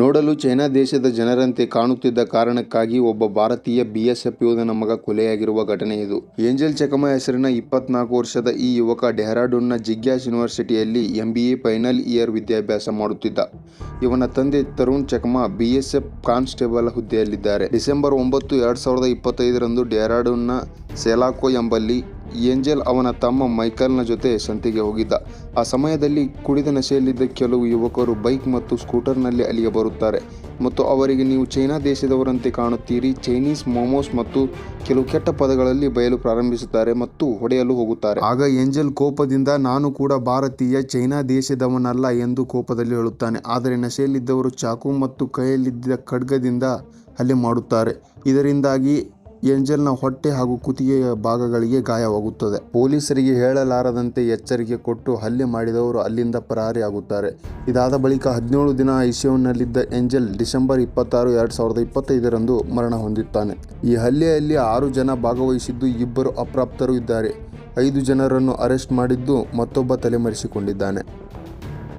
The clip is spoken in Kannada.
ನೋಡಲು ಚೈನಾ ದೇಶದ ಜನರಂತೆ ಕಾಣುತ್ತಿದ್ದ ಕಾರಣಕ್ಕಾಗಿ ಒಬ್ಬ ಭಾರತೀಯ ಬಿಎಸ್ಎಫ್ ಯೋಧನ ಮಗ ಕೊಲೆಯಾಗಿರುವ ಘಟನೆ ಇದು. ಏಂಜಲ್ ಚಕಮಾ ಹೆಸರಿನ 24 ವರ್ಷದ ಈ ಯುವಕ ಡೆಹ್ರಾಡೂನ್ನ ಜಿಗ್ಯಾಸ್ ಯೂನಿವರ್ಸಿಟಿಯಲ್ಲಿ MBA ಫೈನಲ್ ಇಯರ್ ವಿದ್ಯಾಭ್ಯಾಸ ಮಾಡುತ್ತಿದ್ದ. ಇವನ ತಂದೆ Tarun Chakma BSF constable ಹುದ್ದೆಯಲ್ಲಿದ್ದಾರೆ. December 9, 2025ರಂದು ಡೆಹ್ರಾಡೂನ್ನ ಸೆಲಾಕೋ ಎಂಬಲ್ಲಿ ಏಂಜಲ್ ಅವನ ತಮ್ಮ ಮೈಕಲ್ನ ಜೊತೆ ಸಂತೆಗೆ ಹೋಗಿದ್ದ. ಆ ಸಮಯದಲ್ಲಿ ಕುಡಿದ ನಶೆಯಲ್ಲಿದ್ದ ಕೆಲವು ಯುವಕರು ಬೈಕ್ ಮತ್ತು ಸ್ಕೂಟರ್ನಲ್ಲಿ ಅಲ್ಲಿಗೆ ಬರುತ್ತಾರೆ ಮತ್ತು ಅವರಿಗೆ ನೀವು ಚೈನಾ ದೇಶದವರಂತೆ ಕಾಣುತ್ತೀರಿ, ಚೈನೀಸ್ ಮೋಮೋಸ್ ಮತ್ತು ಕೆಲವು ಕೆಟ್ಟ ಪದಗಳಲ್ಲಿ ಬಯಲು ಪ್ರಾರಂಭಿಸುತ್ತಾರೆ ಮತ್ತು ಹೊಡೆಯಲು ಹೋಗುತ್ತಾರೆ. ಆಗ ಏಂಜಲ್ ಕೋಪದಿಂದ ನಾನು ಕೂಡ ಭಾರತೀಯ, ಚೈನಾ ದೇಶದವನಲ್ಲ ಎಂದು ಕೋಪದಲ್ಲಿ ಹೇಳುತ್ತಾನೆ. ಆದರೆ ನಶೆಯಲ್ಲಿದ್ದವರು ಚಾಕು ಮತ್ತು ಕೈಯಲ್ಲಿದ್ದ ಖಡ್ಗದಿಂದ ಹಲ್ಲೆ ಮಾಡುತ್ತಾರೆ. ಇದರಿಂದಾಗಿ ಏಂಜಲ್ನ ಹೊಟ್ಟೆ ಹಾಗೂ ಕುತ್ತಿಗೆಯ ಭಾಗಗಳಿಗೆ ಗಾಯವಾಗುತ್ತದೆ. ಪೊಲೀಸರಿಗೆ ಹೇಳಲಾರದಂತೆ ಎಚ್ಚರಿಕೆ ಕೊಟ್ಟು ಹಲ್ಲೆ ಮಾಡಿದವರು ಅಲ್ಲಿಂದ ಪರಾರಿಯಾಗುತ್ತಾರೆ. ಇದಾದ ಬಳಿಕ 17 ದಿನ ಐಸಿಯುನಲ್ಲಿದ್ದ ಏಂಜಲ್ ಡಿಸೆಂಬರ್ 26, 2025ರಂದು ಮರಣ ಹೊಂದುತ್ತಾನೆ. ಈ ಹಲ್ಲೆಯಲ್ಲಿ 6 ಜನ ಭಾಗವಹಿಸಿದ್ದು 2 ಅಪ್ರಾಪ್ತರು ಇದ್ದಾರೆ. 5 ಜನರನ್ನು ಅರೆಸ್ಟ್ ಮಾಡಿದ್ದು ಮತ್ತೊಬ್ಬ ತಲೆಮರೆಸಿಕೊಂಡಿದ್ದಾನೆ.